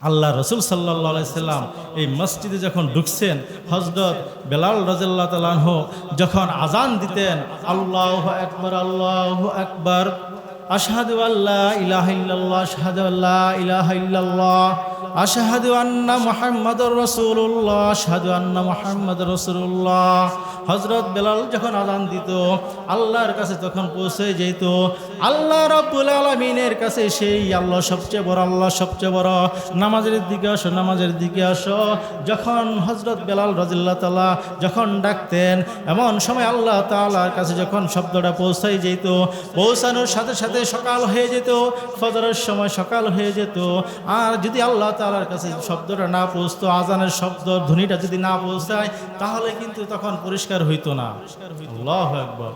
আল্লাহ রসুল সাল্লাল্লাহু আলাইহি সাল্লাম এই মসজিদে যখন ঢুকছেন, হযরত বেলাল রাদিয়াল্লাহু তাআলা আনহু যখন আজান দিতেন, আল্লাহু আকবার আল্লাহু আকবার, আশহাদু আল্লা ইলাহা ইল্লাল্লাহ আশহাদু আল্লা ইলাহা ইল্লাল্লাহ আশহাদু আন্না মুহাম্মাদুর রাসূলুল্লাহ আশহাদু আন্না মুহাম্মাদুর রাসূলুল্লাহ। হযরত বেলাল যখন আযান দিত, আল্লাহর কাছে তখন পৌঁছে যেত। আল্লাহ রাব্বুল আলামিনের কাছে সেই আল্লাহ সবচেয়ে বড়, আল্লাহ সবচেয়ে বড়, নামাজের দিকে আসো, নামাজের দিকে আসো। যখন হযরত বেলাল রাদিয়াল্লাহু তাআলা যখন ডাকতেন, এমন সময় আল্লাহ তাআলার কাছে যখন শব্দটা পৌঁছাই যেত, পৌঁছানোর সাথে সাথে সকাল হয়ে যেত, ফজরের সময় সকাল হয়ে যেত। আর যদি আল্লাহ তাআলার কাছে শব্দটা না পৌঁছতো, আজানের শব্দ ধ্বনিটা যদি না পৌঁছায়, তাহলে কিন্তু তখন পরিষ্কার হইতো না। আল্লাহু আকবার।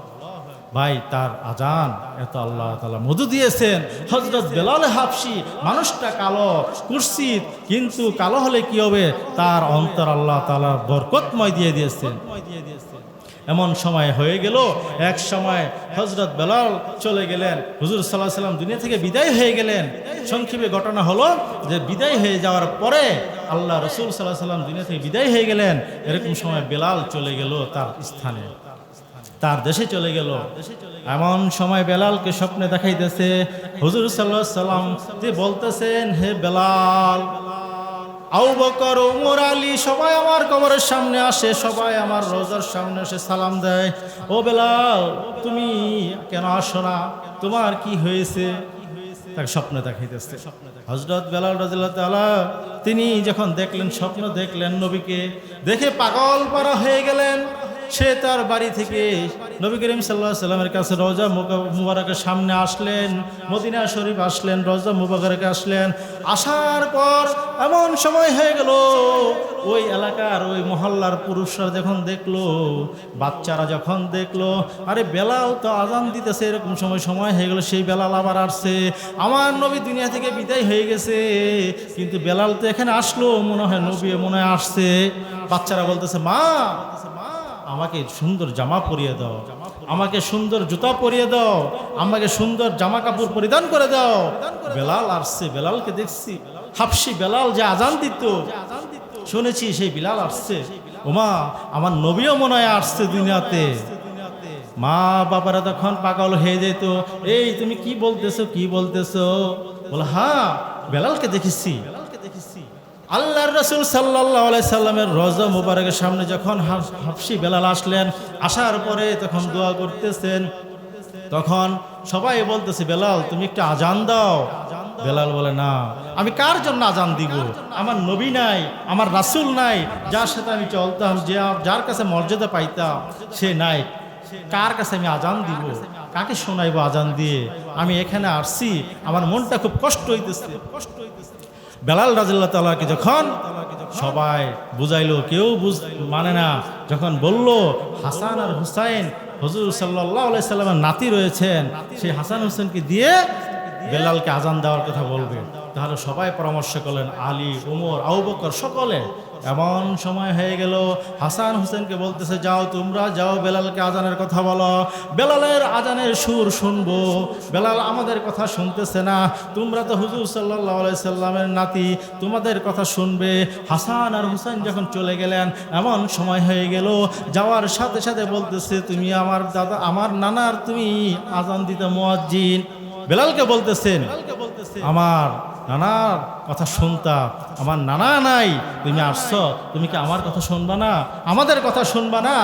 ভাই, তার আজান এত আল্লাহ তাআলা মধু দিয়েছেন। হযরত বেলাল হাবশী মানুষটা কালো, কুৎসিত, কিন্তু কালো হলে কি হবে, তার অন্তর আল্লাহ তাআলা বরকতময় দিয়ে দিয়েছেন। এমন সময় হয়ে গেল, এক সময় হযরত বেলাল চলে গেলেন, হুজুর সাল্লাল্লাহু আলাইহি সাল্লাম দুনিয়া থেকে বিদায় হয়ে গেলেন। সংক্ষেপে ঘটনা হলো যে বিদায় হয়ে যাওয়ার পরে আল্লাহ রাসূল সাল্লাল্লাহু আলাইহি সাল্লাম দুনিয়া থেকে বিদায় হয়ে গেলেন। এরকম সময় বেলাল চলে গেল তার স্থানে, তার দেশে চলে গেল। এমন সময় বেলালকে স্বপ্নে দেখাইতেছে হুজুর সাল্লাল্লাহু আলাইহি সাল্লাম, যে বলতেছেন, হে বেলাল, আবু বকর, ওমর, আলী সবাই আমার কবরের সামনে আসে, সবাই আমার রওজার সামনে এসে সালাম দেয়। ও বেলাল, তুমি কেন আসো না? তোমার কি হয়েছে? তাকে স্বপ্নে দেখাইতেছে। হযরত বেলাল রাদিয়াল্লাহু তাআলা তিনি যখন দেখলেন, স্বপ্ন দেখলেন, নবীকে দেখে পাগল পারা হয়ে গেলেন। সে তার বাড়ি থেকে নবী করিম সাল্লাল্লাহু আলাইহি সাল্লামের কাছে রওজা মুবারকের সামনে আসলেন, মদিনা শরীফ আসলেন, রওজা মুবারকে আসলেন। আসার পর এমন সময় হয়ে গেল, ওই এলাকার ওই মহল্লার পুরুষরা যখন দেখলো, বাচ্চারা যখন দেখলো, আরে বেলাল তো আজান দিতেছে, এরকম সময় হয়ে গেল, সেই বেলাল আবার আসছে, আমার নবী দুনিয়া থেকে বিদায় হয়ে গেছে, কিন্তু বেলাল তো এখানে আসলো, মনে হয় নবী মনে হয় আসছে। বাচ্চারা বলতেছে, মা আমাকে সুন্দর জামা পরিয়ে দাও, আমাকে সুন্দর জুতা পরিয়ে দাও, আমাকে সুন্দর জামা কাপড় পরিধান করে দাও। বেলাল আসছে, বেলালকে দেখছি, হাবশী বেলাল যে আজান দিত, শুনেছি সেই বেলাল আসছে। ওমা, আমার নবীও মনে হয় আসছে দুনিয়াতে। মা বাবারা তখন পাগল হয়ে যেত, এই তুমি কি বলতেছো, কি বলতেছো? বলে, হ্যাঁ, বেলালকে দেখেছি। আল্লাহর রাসূল সাল্লাল্লাহু আলাইহি সাল্লামের রওজা মুবারকের সামনে যখন হাবশী বেলাল আসলেন, আসার পরে তখন দোয়া করতেছেন, তখন সবাই বলতেছে, বেলাল তুমি একটা আজান দাও। বেলাল বলে, না, আমি কার জন্য আজান দিব? আমার নবী নাই, আমার রাসূল নাই, যার সাথে আমি চলতাম, যার কাছে মর্যাদা পাইতাম, সে নাই, কার কাছে আমি আজান দিব? কাকে শোনাইবো আজান দিয়ে? আমি এখানে আসছি, আমার মনটা খুব কষ্ট হইতেছে। বেলাল রাদিয়াল্লাহু তাআলাকে যখন সবাই বুঝাইলো, কেউ মানে না, যখন বলল হাসান আর হুসাইন হুজুর সাল্লাল্লাহু আলাইহি সাল্লামের নাতি রয়েছেন, সেই হাসান হুসাইনকে দিয়ে বেলালকে আজান দেওয়ার কথা বলবে, তাহলে সবাই পরামর্শ করলেন, আলী, ওমর, আবু বকর সকলে। এমন সময় হয়ে গেল, হাসান হুসেনকে বলতেছে, যাও, তোমরা যাও, বেলালকে আজানের কথা বলো, বেলালের আজানের সুর শুনবো। বেলাল আমাদের কথা শুনতেছে না, তোমরা তো হুজুর সাল্লাল্লাহু আলাইহি সাল্লামের নাতি, তোমাদের কথা শুনবে। হাসান আর হুসাইন যখন চলে গেলেন, এমন সময় হয়ে গেল, যাওয়ার সাথে সাথে বলতেছে, তুমি আমার দাদা, আমার নানার তুমি আজান দিতে মুয়াজ্জিন। বেলালকে বলতেছেন, আমার নানার কথা শুনতা, আমার নানা নাই, তুমি আসছো, তুমি কি আমার কথা শুনবা না? আমাদের কথা শুনবা না?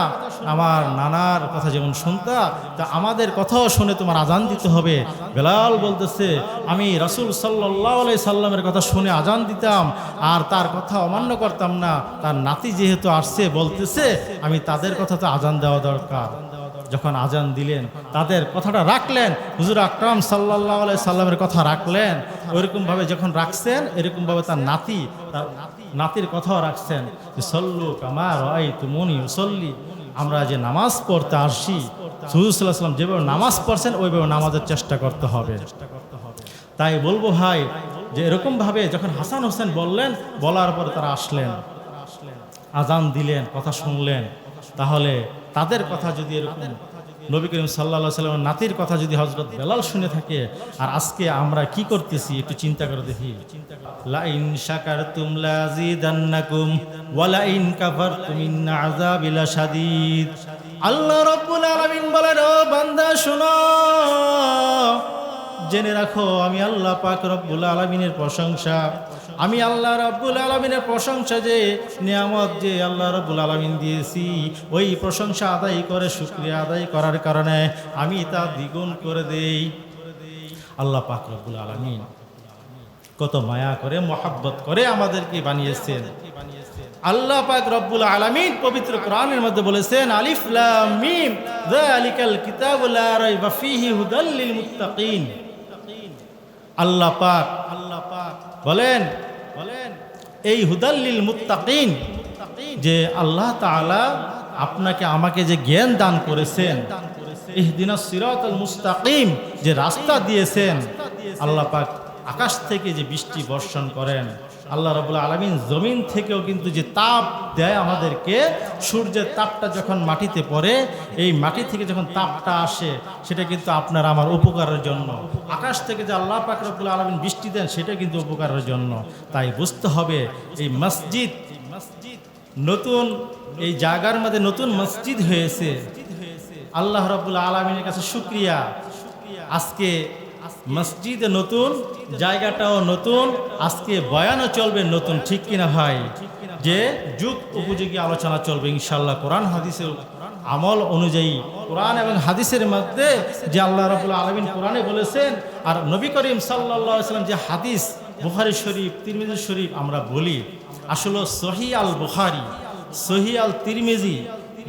আমার নানার কথা যেমন শুনতা, তা আমাদের কথাও শুনে তোমার আজান দিতে হবে। বেলাল বলতেছে, আমি রাসূল সাল্লাল্লাহু আলাইহি সাল্লামের কথা শুনে আজান দিতাম, আর তার কথা অমান্য করতাম না। তার নাতি যেহেতু আসছে, বলতেছে, আমি তাদের কথা তো আজান দেওয়া দরকার। যখন আজান দিলেন, তাদের কথাটা রাখলেন, হুজুর আকরাম সাল্লাল্লাহু আলাইহি সাল্লামের কথা রাখলেন। ওইরকমভাবে যখন রাখছেন, এরকমভাবে তার নাতির কথাও রাখছেন, যে সল্লু কামা রাআইতুমুনি উসাল্লি, আমরা যে নামাজ পড়তে আসি, হুজুর সাল্লাল্লাহু আলাইহি সাল্লাম যেভাবে নামাজ পড়ছেন, ওইভাবে নামাজের চেষ্টা করতে হবে। তাই বলবো ভাই, যে এরকমভাবে যখন হাসান হোসেন বললেন, বলার পর তারা আসলেন, আজান দিলেন, কথা শুনলেন, তাহলে তাদের কথা যদি এরকম নবী করিম সাল্লাল্লাহু আলাইহি সাল্লামের নাতির কথা যদি হযরত বেলাল শুনে থাকে, আর আজকে আমরা কি করতেছি একটু চিন্তা করে দেখি। লা ইন শাকারতুম লাযিদান্নাকুম ওয়া লা ইন কাফারতুম ইন্না আযাবি লাশাদীদ। আল্লাহ রাব্বুল আলামিন বলেন, ও বান্দা শোনো, জেনে রাখো আমি আল্লাহ পাক রব্বুল আলামিনের প্রশংসা, আমি আল্লাহ রাব্বুল আলামিনের প্রশংসা, যে নিয়ামত যে আল্লাহ রাব্বুল আলামিন দিয়েছি, ওই প্রশংসা আদায় করে শুকরিয়া আদায় করার কারণে আমি তা দ্বিগুণ করে দেই। আল্লাহ পাক রব্বুল আলামিন কত মায়া করে মহব্বত করে আমাদেরকে বানিয়েছেন। আল্লাহ পাক রব্বুল আলামিন পবিত্র কোরআনের মধ্যে বলেছেন, আলিফ লাম মিম যালিকাল কিতাবু লা রাইবা ফীহি হুদাল লিল মুত্তাকিন। আল্লাহ পাক বলেন এই হুদাল লিল মুত্তাকিন, যে আল্লাহ তাআলা আপনাকে আমাকে যে জ্ঞান দান করেছেন, ইহদিনাস সিরাতাল মুস্তাকিম, যে রাস্তা দিয়েছেন। আল্লাহ পাক আকাশ থেকে যে বৃষ্টি বর্ষণ করেন, আল্লাহ রাব্বুল আলামিন জমিন থেকেও কিন্তু যে তাপ দেয় আমাদেরকে, সূর্যের তাপটা যখন মাটিতে পড়ে, এই মাটি থেকে যখন তাপটা আসে, সেটা কিন্তু আপনার আমার উপকারের জন্য। আকাশ থেকে যে আল্লাহ পাক রব্বুল আলামিন বৃষ্টি দেন, সেটা কিন্তু উপকারের জন্য। তাই বুঝতে হবে এই মসজিদ নতুন, এই জায়গার মধ্যে নতুন মসজিদ হয়েছে। আল্লাহ রাব্বুল আলামিনের কাছে শুকরিয়া, আজকে মসজিদে নতুন, জায়গাটাও নতুন, আজকে বয়ানও চলবে নতুন, ঠিক কিনা ভাই? যে যুগ উপযোগী আলোচনা চলবে ইনশাআল্লাহ কোরআন হাদিসের আমল অনুযায়ী। কোরআন এবং হাদিসের মধ্যে যে আল্লাহ রাব্বুল আলামিন কোরআনে বলেছেন, আর নবী করিম সাল্লাল্লাহু আলাইহি সাল্লাম যে হাদিস বুখারী শরীফ, তিরমিজি শরীফ আমরা বলি, আসলে সহিহ আল বুখারী, সহিহ আল তিরমিজি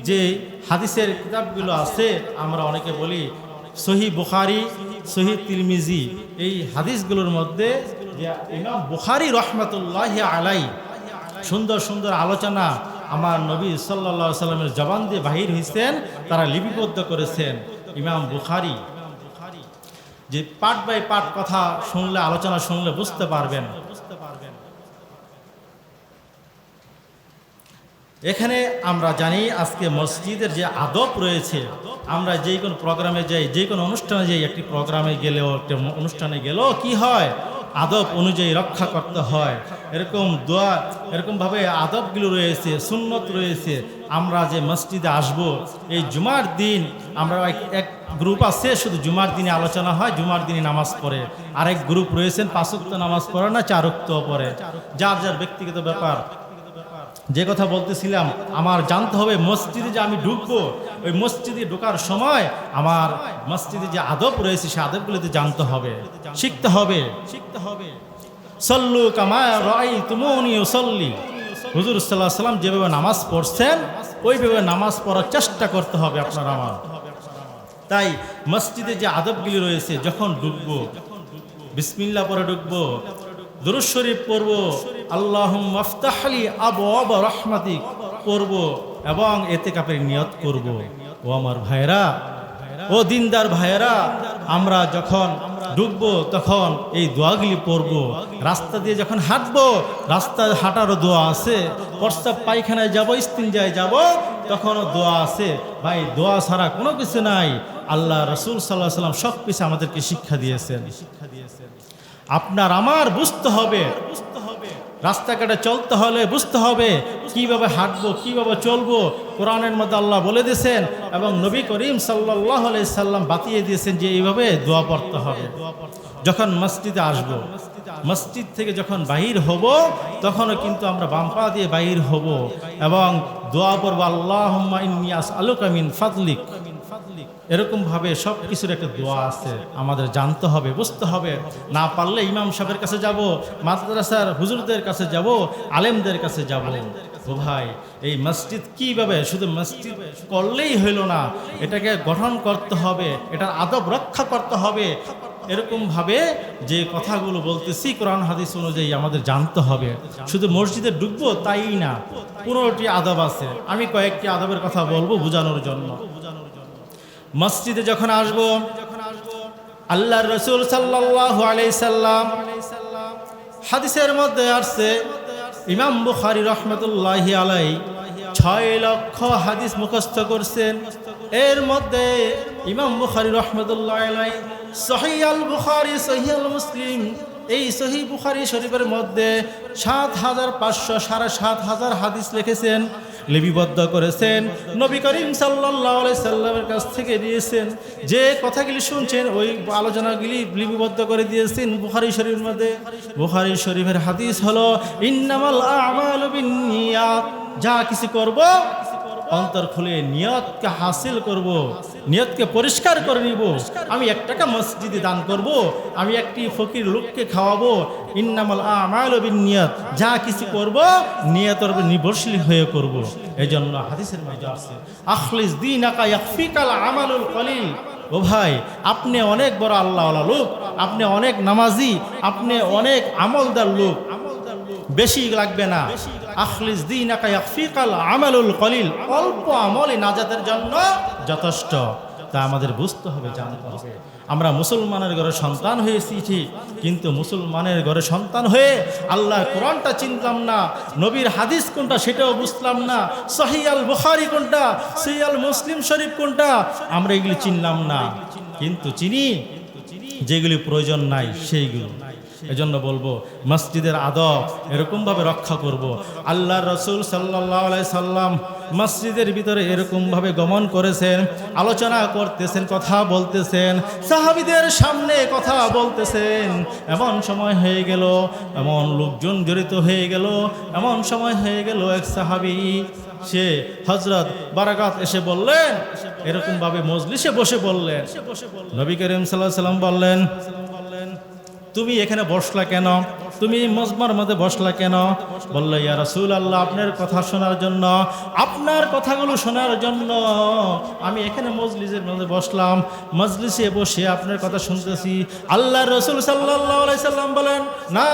যে হাদিসের কিতাবগুলো আছে, আমরা অনেকে বলি সহিহ বুখারী, সহিহ তিরমিজি, এই হাদিসগুলোর মধ্যে ইমাম বুখারী রহমাতুল্লাহি আলাইহি সুন্দর সুন্দর আলোচনা আমার নবী সাল্লাল্লাহু আলাইহি সাল্লামের জবান দিয়ে বাহির হয়েছেন, তারা লিপিবদ্ধ করেছেন। ইমাম বুখারী যে পার্ট বাই পার্ট কথা শুনলে, আলোচনা শুনলে বুঝতে পারবেন। এখানে আমরা জানি আজকে মসজিদের যে আদব রয়েছে, আমরা যে কোনো প্রোগ্রামে যাই, যে কোনো অনুষ্ঠানে যাই, একটি প্রোগ্রামে গেলেও, একটা অনুষ্ঠানে গেলেও কি হয়, আদব অনুযায়ী রক্ষা করতে হয়। এরকম দোয়া, এরকমভাবে আদবগুলো রয়েছে, সুন্নত রয়েছে। আমরা যে মসজিদে আসব, এই জুমার দিন আমরা এক গ্রুপ আছে, শুধু জুমার দিনে আলোচনা হয়, জুমার দিনে নামাজ পড়ে। আরেক গ্রুপ রয়েছেন 5 ওয়াক্ত নামাজ পড়ে না, 4 ওয়াক্ত পড়ে। যার যার ব্যক্তিগত ব্যাপার। যে কথা বলতেছিলাম, আমার জানতে হবে মসজিদে যে আমি ঢুকবো, ওই মসজিদে ঢোকার সময় আমার মসজিদে যে আদব রয়েছে, সেই আদবগুলোতে জানতে হবে, শিখতে হবে। সল্লু কামা রাআইতুমুনি উসাল্লি। হুজুর সাল্লাল্লাহু আলাইহি সাল্লাম যেভাবে নামাজ পড়ছেন, ওইভাবে নামাজ পড়ার চেষ্টা করতে হবে আপনার আমার। তাই মসজিদে যে আদবগুলি রয়েছে, যখন ঢুকবো বিসমিল্লাহ পরে ঢুকবো, দুরূদ শরীফ পড়ব, আল্লাহুম্মা আফতাহলি আবওয়াব রাহমাতিক পড়ব, এবং ইতিকাফের নিয়ত করব। ও আমার ভাইরা, ও দিনদার ভাইরা, আমরা যখন ঢুকবো তখন এই দোয়াগুলি পড়ব। রাস্তা দিয়ে যখন হাঁটবো, রাস্তায় হাঁটারও দোয়া আছে। প্রস্রাব পায়খানায় যাব, ইস্তিনজায় যাব, তখনও দোয়া আছে। ভাই, দোয়া ছাড়া কোনো কিছু নাই। আল্লাহ রাসূল সাল্লাল্লাহু আলাইহি সাল্লাম সব কিছু আমাদেরকে শিক্ষা দিয়েছেন। আপনার আমার বুঝতে হবে, রাস্তাঘাটে চলতে হলে বুঝতে হবে কিভাবে হাঁটবো, কিভাবে চলবো। কোরআনের মধ্যে আল্লাহ বলে দিয়েছেন, এবং নবী করিম সাল্লাল্লাহু আলাইহি সাল্লাম বাতিয়ে দিয়েছেন যে এইভাবে দোয়া পড়তে হবে। যখন মসজিদে আসব, মসজিদ থেকে যখন বাহির হব, তখনও কিন্তু আমরা বাম পা দিয়ে বাহির হব এবং দোয়া পড়ব, আল্লাহুম্মা ইন্নী আসআলুকা মিন ফাদলিক। এরকমভাবে সব কিছুর একটা দোয়া আছে, আমাদের জানতে হবে, বুঝতে হবে। না পারলে ইমাম সাহেবের কাছে যাব, মাদ্রাসার হুজুরদের কাছে যাব, আলেমদের কাছে যাব। ও ভাই, এই মসজিদ কিভাবে শুধু মসজিদ করলেই হইল না, এটাকে গঠন করতে হবে, এটার আদব রক্ষা করতে হবে। এরকমভাবে যে কথাগুলো বলতেছি কোরআন হাদিস অনুযায়ী আমাদের জানতে হবে। শুধু মসজিদে ঢুকবো তাই না, 15টি আদব আছে। আমি কয়েকটি আদবের কথা বলবো বোঝানোর জন্য। মসজিদে যখন আসব, আল্লাহর রাসূল সাল্লাল্লাহু আলাইহি সাল্লাম হাদিসের মধ্যে আসছে, ইমাম বুখারী রহমাতুল্লাহি আলাইহি 6 লক্ষ হাদিস মুখস্থ করছেন। এর মধ্যে ইমাম বুখারী রাহমাতুল্লাহি আলাইহি সহিহ আল বুখারী সহিহ আল মুসলিম, এই সহিহ বুখারী শরীফের মধ্যে ৭,৫০০ ৭,৫০০ হাদিস লিখেছেন, লিপিবদ্ধ করেছেন। নবী করিম সাল্লাল্লাহু আলাইহি সাল্লামের কাছ থেকে দিয়েছেন। যে কথাগুলি শুনছেন ওই আলোচনাগুলি লিপিবদ্ধ করে দিয়েছেন বুখারী শরীফের মধ্যে। বুখারী শরীফের হাদিস হলো ইন্নামাল আ'মালু বিন্নিয়াত, যা কিছু করব অন্তর খুলে নিয়তকে হাসিল করব, নিয়তকে পরিষ্কার করে নিব। আমি 1 টাকা মসজিদে দান করব, আমি একটি ফকির লোককে খাওয়াবো। ইন্নামাল আ'মালু বিন্নিয়াত, যা কিছু করব নিয়তের উপর নির্ভরশীল হয়ে করব। এই জন্য হাদিসের মধ্যে আছে আখলিস দীনাকা ইয়াকফিকাল আমালুল কলিল। ও ভাই, আপনি অনেক বড় আল্লাহওয়ালা লোক, আপনি অনেক নামাজি, আপনি অনেক আমলদার লোক, বেশি লাগবে না। আখলিস দীনাকা ইয়াকফিকাল আমালুল কলিল, অল্প আমলই নাজাতের জন্য যথেষ্ট। তা আমাদের বুঝতে হবে, জানতে হবে। আমরা মুসলমানের ঘরে সন্তান হয়েছি ঠিক, কিন্তু মুসলমানের ঘরে সন্তান হয়ে আল্লাহর কোরআনটা চিনতাম না, নবীর হাদিস কোনটা সেটাও বুঝলাম না, সহিহ আল বুখারী কোনটা, সহিহ আল মুসলিম শরীফ কোনটা, আমরা এগুলি চিনলাম না। কিন্তু চিনি যেগুলি প্রয়োজন নাই সেইগুলো। এজন্য বলবো মসজিদের আদব এরকমভাবে রক্ষা করব। আল্লাহর রাসূল সাল্লাল্লাহু আলাইহি সাল্লাম মসজিদের ভিতরে এরকমভাবে গমন করেছেন, আলোচনা করতেছেন, কথা বলতেছেন, সাহাবীদের সামনে কথা বলতেছেন। এমন সময় হয়ে গেল, এমন লোকজন জড়িত হয়ে গেল, এমন সময় হয়ে গেল এক সাহাবী সে হযরত বারাকাত এসে বললেন, এরকমভাবে মজলিসে বসে বললেন, নবী করিম সাল্লাল্লাহু আলাইহি সাল্লাম বললেন, তুমি এখানে বসলা কেন, তুমি মজমার মধ্যে বসলা কেন? বলল, ইয়া রাসূলুল্লাহ, আপনার কথা শোনার জন্য, আপনার কথাগুলো শোনার জন্য আমি এখানে মজলিসের মধ্যে বসলাম, মজলিসে বসে আপনার কথা শুনতেছি। আল্লাহর রাসূল সাল্লাল্লাহু আলাইহি সাল্লাম বলেন, না,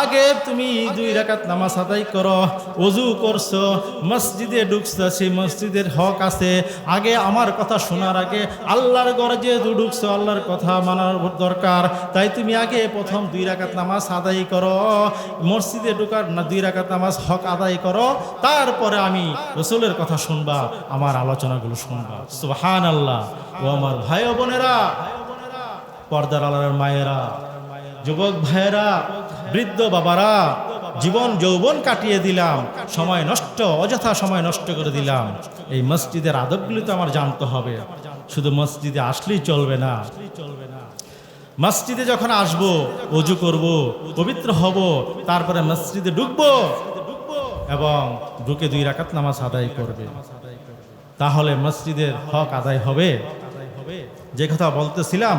আগে তুমি 2 রাকাত নামাজ আদায় করো। ওযু করছো, মসজিদে ঢুকছো, সেই মসজিদের হক আছে। আগে আমার কথা শোনার আগে আল্লাহর ঘরে যে ঢুকছো, আল্লাহর কথা মানার দরকার। তাই তুমি আগে প্রথম 2 রাকাত নামাজ আদায় করো, মসজিদে ঢুকার না 2 রাকাত নামাজ হক আদায় করো, তারপরে আমি রাসূলের কথা শুনবা, আমার আলোচনাগুলো শুনবা। সুবহানাল্লাহ। ও আমার ভাই ও বোনেরা, পর্দার আড়ালের মায়েরা, যুবক ভাইয়েরা, বৃদ্ধ বাবারা, জীবন যৌবন কাটিয়ে দিলাম, সময় নষ্ট, অযথা সময় নষ্ট করে দিলাম। এই মসজিদের আদবগুলি তো আমার জানতে হবে। শুধু মসজিদে আসলেই চলবে না। মসজিদে যখন আসব, ওযু করব, পবিত্র হব, তারপরে মসজিদে ঢুকবো এবং ঢুকে 2 রাকাত নামাজ আদায় করবে, তাহলে মসজিদের হক আদায় হবে। যে কথা বলতেছিলাম,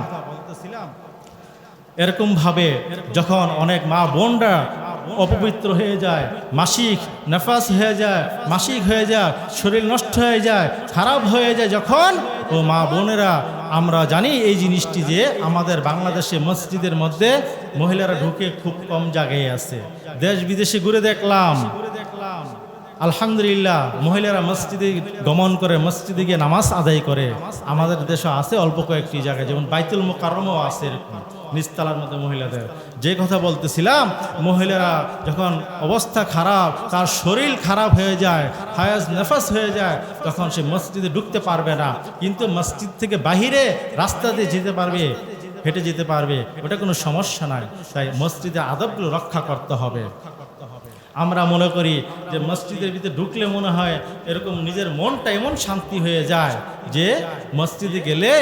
এরকম ভাবে যখন অনেক মা বোনরা অপবিত্র হয়ে যায়, মাসিক নেফাস হয়ে যায়, মাসিক হয়ে যায়, শরীর নষ্ট হয়ে যায়, খারাপ হয়ে যায়, যখন ও মা বোনেরা, আমরা জানি এই জিনিসটি যে আমাদের বাংলাদেশে মসজিদের মধ্যে মহিলারা ঢুকে খুব কম জায়গায় আছে। দেশ বিদেশে ঘুরে দেখলাম, আলহামদুলিল্লাহ, মহিলারা মসজিদে গমন করে, মসজিদে গিয়ে নামাজ আদায় করে। আমাদের দেশে আছে অল্প কয়েকটি জায়গায়, যেমন বাইতুল মুকাররমও আছে এরকম নিচতলার মধ্যে মহিলাদের। যে কথা বলতেছিলাম, মহিলারা যখন অবস্থা খারাপ, তার শরীর খারাপ হয়ে যায়, হায়াজ নেফাস হয়ে যায়, তখন সে মসজিদে ঢুকতে পারবে না, কিন্তু মসজিদ থেকে বাহিরে রাস্তা দিয়ে যেতে পারবে, হেঁটে যেতে পারবে, ওটা কোনো সমস্যা নাই। তাই মসজিদের আদবগুলো রক্ষা করতে হবে। আমরা মনে করি যে মসজিদের ভিতরে ঢুকলে মনে হয় এরকম নিজের মনটা এমন শান্তি হয়ে যায় যে মসজিদে গেলে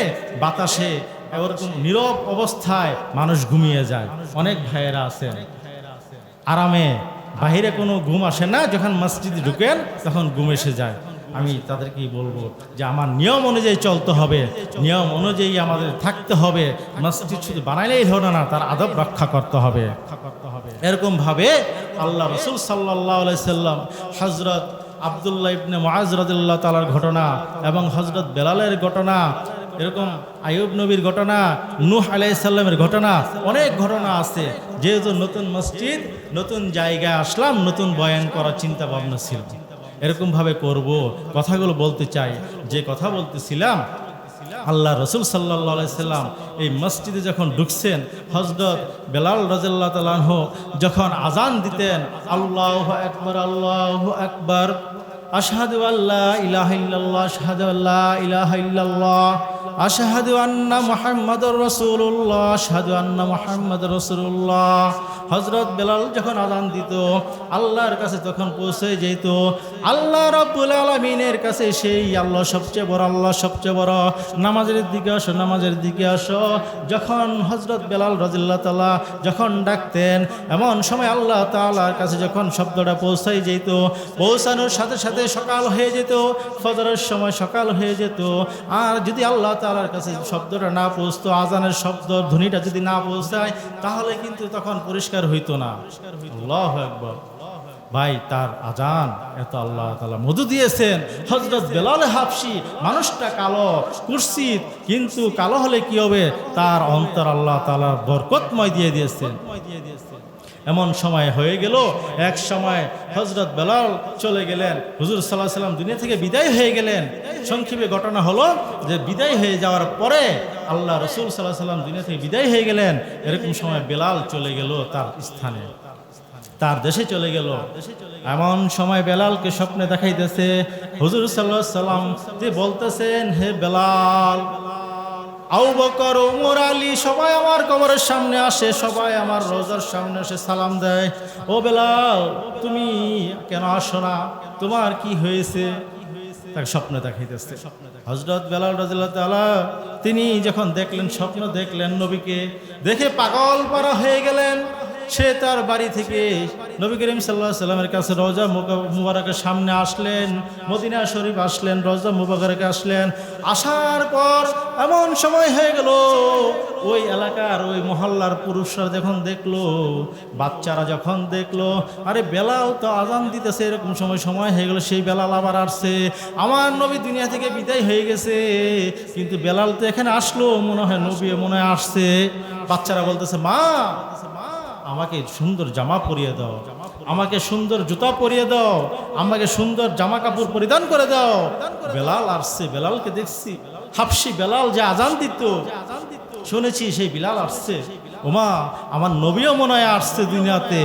বাতাসে এরকম নীরব অবস্থায় মানুষ ঘুমিয়ে যায়। অনেক ভাইয়েরা আছেন আরামে, বাহিরে কোনো ঘুম আসে না, যখন মসজিদে ঢুকেন তখন ঘুম এসে যায়। আমি তাদেরকেই বলবো যে আমার নিয়ম অনুযায়ী চলতে হবে, নিয়ম অনুযায়ী আমাদের থাকতে হবে। মসজিদ শুধু বানাইলেই হলো না, তার আদব রক্ষা করতে হবে। এরকম ভাবে আল্লাহ রাসূল সাল্লাল্লাহু আলাইহি সাল্লাম হযরত আব্দুল্লাহ ইবনে মুআজ রাদিয়াল্লাহু তাআলার ঘটনা এবং হযরত বেলালের ঘটনা, এরকম আইয়ুব নবীর ঘটনা, নূহ আলাইহিস সালামের ঘটনা, অনেক ঘটনা আছে। যেহেতু নতুন মসজিদ, নতুন জায়গায় আসলাম, নতুন বয়ান করার চিন্তা ভাবনা ছিল, এরকমভাবে করব। কথাগুলো বলতে চাই। যে কথা বলতেছিলাম, আল্লাহ রাসূল সাল্লাল্লাহু আলাইহি সাল্লাম এই মসজিদে যখন ঢুকছেন, হযরত বেলাল রাদিয়াল্লাহু তাআলা আনহু যখন আজান দিতেন, আল্লাহু আকবার, আল্লাহু আকবার, আশহাদু আল্লা ইলাহা ইল্লাল্লাহ, আশহাদু আল্লা ইলাহা ইল্লাল্লাহ, আশহাদু আন্না মুহাম্মাদুর রাসূলুল্লাহ, আশহাদু আন্না মুহাম্মাদুর রাসূলুল্লাহ। হযরত বেলাল যখন আযান দিত আল্লাহর কাছে তখন পৌঁছে যেত। আল্লাহ রাব্বুল আলামিনের কাছে সেই আল্লাহ সবচেয়ে বড়, আল্লাহ সবচেয়ে বড়, নামাজের দিকে আসো, নামাজের দিকে আসো। যখন হযরত বেলাল রাদিয়াল্লাহু তাআলা যখন ডাকতেন, এমন সময় আল্লাহ তাআলার কাছে যখন শব্দটা পৌঁছাই যেত, পৌঁছানোর সাথে সাথে সকাল হয়ে যেত, ফজরের সময় সকাল হয়ে যেত। আর যদি আল্লাহ তাআলার কাছে শব্দটা না পৌঁছতো, আজানের শব্দ ধ্বনিটা যদি না পৌঁছায়, তাহলে কিন্তু তখন পরিষ্কার হইতো না। আল্লাহু আকবার। ভাই, তার আজান এত আল্লাহ তাআলা মধু দিয়েছেন। হযরত বেলাল হাবশি মানুষটা কালো, কুৎসিত, কিন্তু কালো হলে কি হবে, তার অন্তর আল্লাহ তাআলা বরকতময় দিয়ে দিয়েছেন। এমন সময় হয়ে গেল, এক সময় হযরত বেলাল চলে গেলেন, হুজুর সাল্লাল্লাহু আলাইহি ওয়াসাল্লাম দুনিয়া থেকে বিদায় হয়ে গেলেন। সংক্ষেপে ঘটনা হলো যে বিদায় হয়ে যাওয়ার পরে আল্লাহ রাসূল সাল্লাল্লাহু আলাইহি ওয়াসাল্লাম দুনিয়া থেকে বিদায় হয়ে গেলেন। এরকম সময় বেলাল চলে গেল তার স্থানে, তার দেশে চলে গেল। এমন সময় বেলালকে স্বপ্নে দেখাইতেছে হুজুর সাল্লাল্লাহু আলাইহি ওয়াসাল্লাম, যে বলতেছেন, হে বেলাল, আবু বকর, ওমর, আলী সবাই আমার কবরের সামনে আসে, সবাই আমার রোজার সামনে এসে সালাম দেয়। ও বেলাল, তুমি কেন আসো না? তোমার কি হয়েছে? তাকে স্বপ্ন দেখাইতেছে। হযরত বেলাল রাদিয়াল্লাহু তাআলা তিনি যখন দেখলেন, স্বপ্ন দেখলেন, নবীকে দেখে পাগল পারা হয়ে গেলেন। সে তার বাড়ি থেকে নবী করিম সাল্লাল্লাহু আলাইহি ওয়াসাল্লামের কাছে রওজা মুবারকের সামনে আসলেন, মদিনা শরীফ আসলেন, রওজা মুবারকে আসলেন। আসার পর এমন সময় হয়ে গেল, ওই এলাকার ওই মহল্লার পুরুষরা যখন দেখলো, বাচ্চারা যখন দেখলো, আরে বেলাল তো আজান দিতেছে, এরকম সময় হয়ে গেল, সেই বেলাল আবার আসছে। আমার নবী দুনিয়া থেকে বিদায় হয়ে গেছে, কিন্তু বেলাল তো এখানে আসলো, মনে হয় নবী মনে হয় আসছে। বাচ্চারা বলতেছে, মা, আমাকে সুন্দর জামা পরিয়ে দাও, আমাকে সুন্দর জুতা পরিয়ে দাও, আমাকে সুন্দর জামা কাপড় পরিধান করে দাও। বেলাল আসছে, বেলালকে দেখছি। হাবশি বেলাল যে আজান দিত, শুনেছি সেই বেলাল আসছে। ওমা, আমার নবীও মনে হয় আসছে দুনিয়াতে।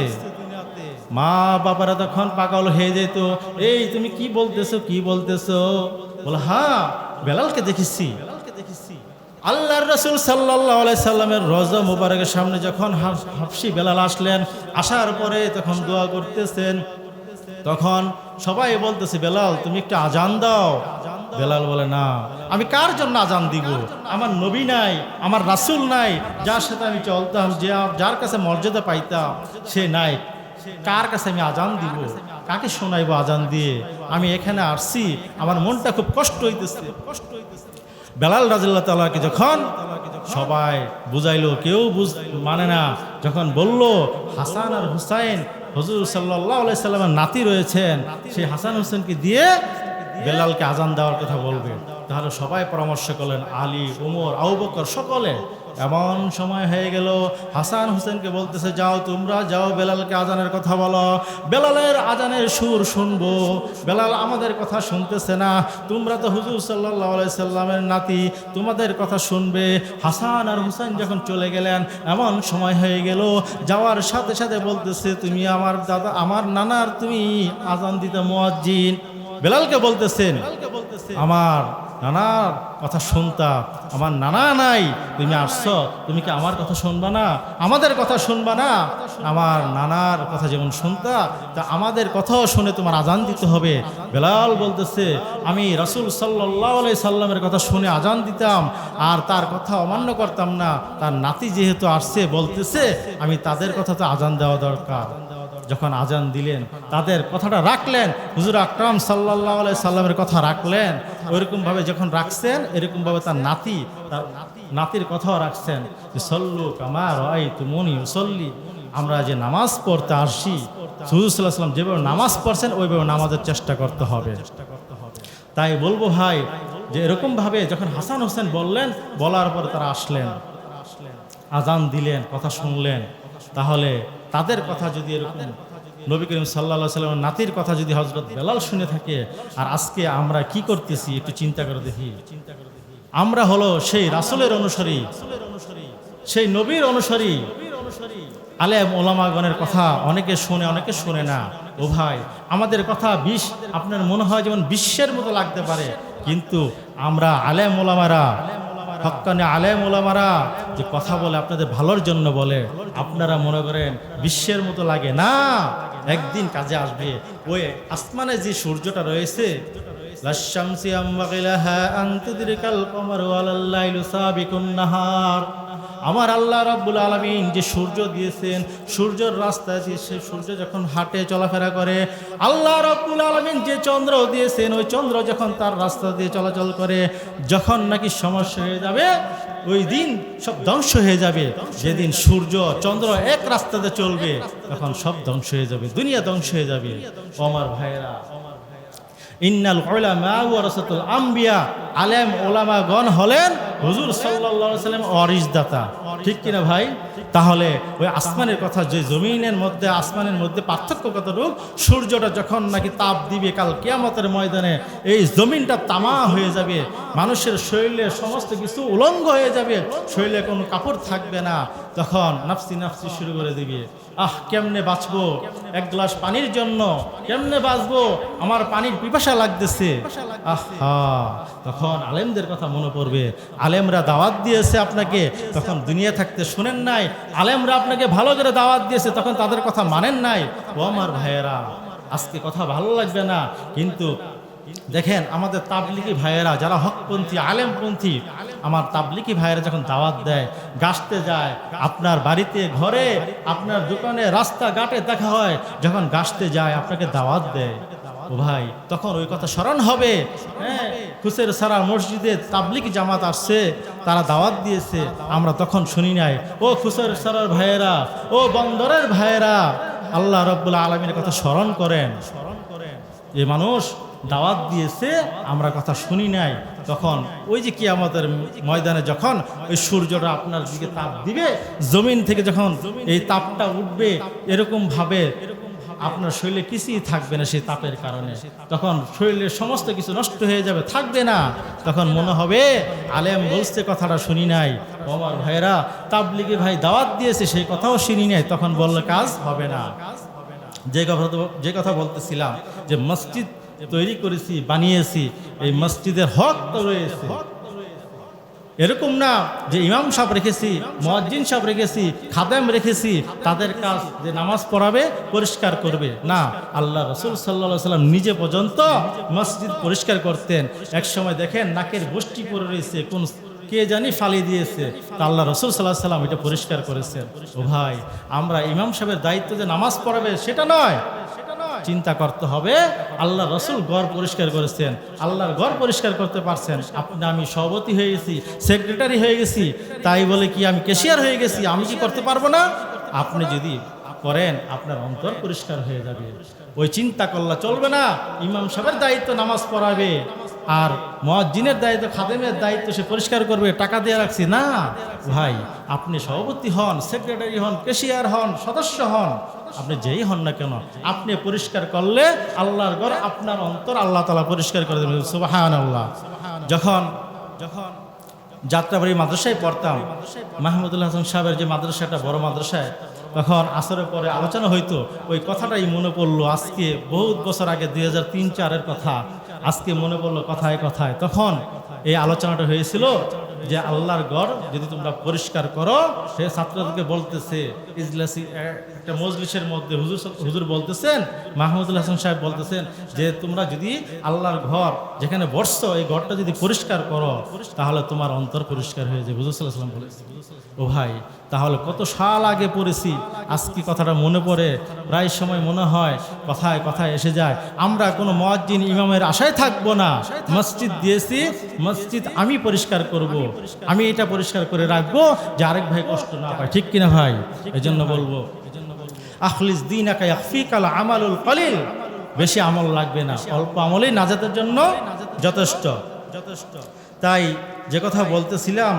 মা বাবারা তখন পাগল হয়ে যেত, এই তুমি কি বলতেছো, কি বলতেছো? বলে, হ্যাঁ, বেলালকে দেখেছি। আল্লাহর রাসূল সাল্লাল্লাহু আলাইহি সাল্লামের রওজা মুবারকের সামনে যখন হাবশি বেলাল আসলেন, আসার পরে তখন দোয়া করতেছেন, তখন সবাই বলতেছে, বেলাল তুমি একটা আজান দাও। বেলাল বলে, না, আমি কার জন্য আজান দিব? আমার নবী নাই, আমার রাসূল নাই, যার সাথে আমি চলতাম, যার কাছে মর্যাদা পাইতাম, সে নাই। কার কাছে আমি আজান দিব? কাকে শোনাইবো আজান দিয়ে? আমি এখানে আসছি, আমার মনটা খুব কষ্ট হইতেছে। বেলাল রাদিয়াল্লাহু তাআলাকে যখন সবাই বুঝাইলো, কেউ মানে না। যখন বলল হাসান আর হুসাইন হুজুর সাল্লাল্লাহু আলাইহি সাল্লামের নাতি রয়েছেন, সেই হাসান হুসাইনকে দিয়ে বেলালকে আজান দেওয়ার কথা বলবে, তাহলে সবাই পরামর্শ করলেন, আলী, ওমর, আবু বকর সকলে। এমন সময় হয়ে গেল, হাসান হুসেনকে বলতেছে, যাও, তোমরা যাও, বেলালকে আজানের কথা বলো, বেলালের আজানের সুর শুনবো। বেলাল আমাদের কথা শুনতেছে না, তোমরা তো হুজুর সাল্লাল্লাহু আলাইহি সাল্লামের নাতি, তোমাদের কথা শুনবে। হাসান আর হুসাইন যখন চলে গেলেন, এমন সময় হয়ে গেল, যাওয়ার সাথে সাথে বলতেছে, তুমি আমার দাদা, আমার নানার তুমি আজান দিতে মুয়াজ্জিন। বেলালকে বলতেছেন, আমার নানার কথা শুনতা, আমার নানা নাই, তুমি আসছো, তুমি কি আমার কথা শুনবা না? আমাদের কথা শুনবা না? আমার নানার কথা যেমন শুনতা, তা আমাদের কথাও শুনে তোমার আজান দিতে হবে। বেলাল বলতেছে, আমি রাসূল সাল্লাল্লাহু আলাইহি সাল্লামের কথা শুনে আজান দিতাম, আর তার কথা অমান্য করতাম না। তার নাতি যেহেতু আসছে, বলতেছে, আমি তাদের কথা তো আজান দেওয়া দরকার। যখন আজান দিলেন, তাদের কথাটা রাখলেন, হুজুর আকরাম সাল্লাল্লাহু আলাইহি সাল্লামের কথা রাখলেন। ওইরকমভাবে যখন রাখছেন, এরকমভাবে তার নাতির কথাও রাখছেন, যে সল্লু কামা রাআইতুমুনি উসাল্লি, আমরা যে নামাজ পড়তে আসি, হুজুর সাল্লাল্লাহু আলাইহি সাল্লাম যেভাবে নামাজ পড়ছেন, ওইভাবে নামাজের চেষ্টা করতে হবে। তাই বলবো ভাই, যে এরকমভাবে যখন হাসান হোসেন বললেন, বলার পর তারা আসলেন, আজান দিলেন, কথা শুনলেন, তাহলে তাদের কথা যদি এরকম নবী করিম সাল্লাল্লাহু আলাইহি সাল্লামের নাতির কথা যদি হযরত বেলাল শুনে থাকে, আর আজকে আমরা কি করতেছি একটু চিন্তা করে দেখি। আমরা হলো সেই রাসূলের অনুসারী, সেই নবীর অনুসারী। আলেম ওলামাগণের কথা অনেকে শোনে, অনেকে শোনে না। ও ভাই, আমাদের কথা আপনার মনে হয় যেমন বিশ্বের মতো লাগতে পারে, কিন্তু আমরা আলেম ওলামারা, হক্কানি আলেম ওলামারা যে কথা বলে আপনাদের ভালোর জন্য বলে, আপনারা মনে করেন বিশ্বের মতো লাগে না। একদিন কাজে আসবে। ওই আসমানে যে সূর্যটা রয়েছে, লাশ-শামসি ইয়ামবাগিলাহা আন তুদরিকাল কমারু ওয়ালাল লাইলু সাবিকুন নাহার। আমার আল্লাহ রাব্বুল আলামিন যে সূর্য দিয়েছেন, সূর্যের রাস্তা দিয়ে সে সূর্য যখন হাঁটে চলাফেরা করে, আল্লাহ রাব্বুল আলামিন যে চন্দ্র দিয়েছেন, ওই চন্দ্র যখন তার রাস্তা দিয়ে চলাচল করে, যখন নাকি সমস্যা হয়ে যাবে, ওই দিন সব ধ্বংস হয়ে যাবে। যেদিন সূর্য চন্দ্র এক রাস্তাতে চলবে, তখন সব ধ্বংস হয়ে যাবে, দুনিয়া ধ্বংস হয়ে যাবে। আমার ভাইরা, ইন্নাল উলামা ওয়ারাসাতুল আম্বিয়া, আলেম ওলামাগণ হলেন হুজুর সাল্লাল্লাহু আলাইহি ওয়াসাল্লাম ওয়ারিসদাতা। ঠিক কিনা ভাই? তাহলে ওই আসমানের কথা, যে জমিনের মধ্যে আসমানের মধ্যে পার্থক্য কতটুকু, সূর্যটা যখন নাকি তাপ দিবে কাল কিয়ামতের ময়দানে, এই জমিনটা তামা হয়ে যাবে, মানুষের শরীরের সমস্ত কিছু উলঙ্গ হয়ে যাবে, শরীরে কোনো কাপড় থাকবে না, তখন নাফসি নাফসি শুরু করে দিবে। কেমনে বাঁচবো এক গ্লাস পানির জন্য, কেমনে বাঁচবো, আমার পানির পিপাসা লাগতেছে। তখন আলেমদের কথা মনে পড়বে। আলেমরা দাওয়াত দিয়েছে আপনাকে, তখন দুনিয়া থাকতে শুনেন নাই। আলেমরা আপনাকে ভালো করে দাওয়াত দিয়েছে, তখন তাদের কথা মানেন নাই। ও আমার ভাইয়েরা, আজকে কথা ভালো লাগবে না, কিন্তু দেখেন আমাদের তাবলিগি ভাইয়েরা যারা হকপন্থী আলেমপন্থী, আমার তাবলিগি ভাইয়েরা যখন দাওয়াত দেয়, গাছতে যায়, আপনার বাড়িতে ঘরে আপনার দোকানে রাস্তাঘাটে দেখা হয়, যখন গাছতে যায় আপনাকে দাওয়াত দেয়, ও ভাই তখন ওই কথা স্মরণ হবে। হ্যাঁ, খুশের সারা মসজিদে তাবলিগি জামাত আসছে, তারা দাওয়াত দিয়েছে, আমরা তখন শুনি নাই। ও খুশের সারার ভাইয়েরা, ও বন্দরের ভাইয়েরা, আল্লাহ রাব্বুল আলামিনের কথা স্মরণ করেন। যে মানুষ দাওয়াত দিয়েছে আমরা কথা শুনি নাই, তখন ওই যে কিয়ামতের ময়দানে যখন ওই সূর্যটা আপনার দিকে তাপ দিবে, জমিন থেকে যখন এই তাপটা উঠবে, এরকম ভাবে আপনার শরীরে কিছুই থাকবে না সেই তাপের কারণে, তখন শরীরের সমস্ত কিছু নষ্ট হয়ে যাবে, থাকবে না। তখন মনে হবে আলেম বলছে কথাটা শুনি নাই, আমার ভাইরা তাবলিগি ভাই দাওয়াত দিয়েছে সেই কথাও শুনি নাই, তখন বললে কাজ হবে না। যে কথা বলতেছিলাম, যে মসজিদ তৈরি করেছি, বানিয়েছি, এই মসজিদের হক তো রয়েছে। এরকম না যে ইমাম সাহেব রেখেছি, মুয়াজ্জিন সাহেব রেখেছি, খাদেম রেখেছি, তাদের কাজ যে নামাজ পড়াবে, পরিষ্কার করবে, না। আল্লাহ রাসূল সাল্লাল্লাহু আলাইহি ওয়াসাল্লাম নিজে পর্যন্ত মসজিদ পরিষ্কার করতেন। এক সময় দেখেন নাকের গোষ্ঠী পড়ে রয়েছে, কোন কে জানি ফালি দিয়েছে, তা আল্লাহ রাসূল সাল্লাল্লাহু আলাইহি ওয়াসাল্লাম এটা পরিষ্কার করেছেন। ও ভাই, আমরা ইমাম সাহেবের দায়িত্ব যে নামাজ পড়াবে সেটা নয়, চিন্তা করতে হবে আল্লাহ রাসূল ঘর পরিষ্কার করেছেন, আল্লাহর ঘর পরিষ্কার করতে পারছেন। আপনি আমি সভাপতি হয়ে গেছি, সেক্রেটারি হয়ে গেছি, তাই বলে কি আমি ক্যাশিয়ার হয়ে গেছি, আমি কি করতে পারবো না? আপনি যদি করেন আপনার অন্তর পরিষ্কার হয়ে যাবে। ওই চিন্তা করলে চলবে না ইমাম সাহেবের দায়িত্ব নামাজ পড়াবে, আর মুয়াজ্জিনের দায়িত্ব, খাদেমের দায়িত্ব সে পরিষ্কার করবে, টাকা দিয়ে রাখছি না। ভাই, আপনি সভাপতি হন, সেক্রেটারি হন, ক্যাশিয়ার হন, সদস্য হন, আপনি যেই হন না কেন, আপনি পরিষ্কার করলে আল্লাহর ঘর, আপনার অন্তর আল্লাহ তাআলা পরিষ্কার করে দেবেন। সুবহানাল্লাহ। যখন যাত্রাবাড়ি মাদ্রাসায় পড়তাম, মাহমুদুল হাসান সাহেবের যে মাদ্রাসাটা বড় মাদ্রাসায়, তখন আসরের পরে আলোচনা হইতো, ওই কথাটাই মনে পড়লো আজকে, বহুত বছর আগে 2003-04 কথা, আজকে মনে পড়লো কথায় কথায়। তখন এই আলোচনাটা হয়েছিল যে আল্লাহর ঘর যদি তোমরা পরিষ্কার করো, সে ছাত্রদেরকে বলতেছে, ইজলাসি একটা মজলিসের মধ্যে হুজুর বলতেছেন, মাহমুদুল হাসান সাহেব বলতেছেন যে তোমরা যদি আল্লাহর ঘর যেখানে বসছো, এই ঘরটা যদি পরিষ্কার করো, তাহলে তোমার অন্তর পরিষ্কার হয়ে যাবে। হুজুর সাল্লাল্লাহু আলাইহি ওয়াসাল্লাম বলেছেন। ও ভাই, তাহলে কত সাল আগে পড়েছি, আজকে কথাটা মনে পড়ে, প্রায় সময় মনে হয় কথায় কথায় এসে যায়। আমরা কোনো মুয়াজ্জিন ইমামের আশায় থাকবো না। মসজিদ দিয়েছি, মসজিদ আমি পরিষ্কার করব, আমি এটা পরিষ্কার করে রাখবো যে আরেক ভাই কষ্ট না পায়। ঠিক কিনা ভাই? এজন্য বলবো, আখলিস দীনাকা ইয়াকফিকাল আমালুল কলিল, বেশি আমল লাগবে না, অল্প আমলেই নাজাতের জন্য যথেষ্ট। তাই যে কথা বলতেছিলাম,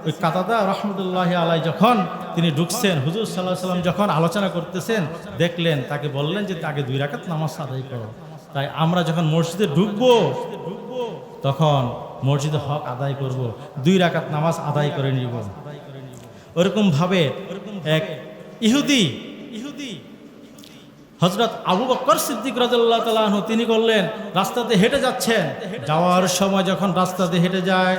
ওই কাতাদা রহমতুল্লাহি আলাইহি যখন তিনি ঢুকছেন, হুজুর সাল্লাল্লাহু আলাইহি ওয়াসাল্লাম যখন আলোচনা করতেছেন, দেখলেন, তাকে বললেন যে তাকে 2 রাকাত নামাজ আদায় করো। তাই আমরা যখন মসজিদে ঢুকবো, তখন মসজিদে হক আদায় করব, 2 রাকাত নামাজ আদায় করে নিব। ওরকম ভাবে এক ইহুদি হযরত আবু বকর সিদ্দিক রাদিয়াল্লাহু তাআলা আনহু তিনি করলেন রাস্তাতে হেঁটে যাচ্ছেন। যাওয়ার সময় যখন রাস্তাতে হেঁটে যায়,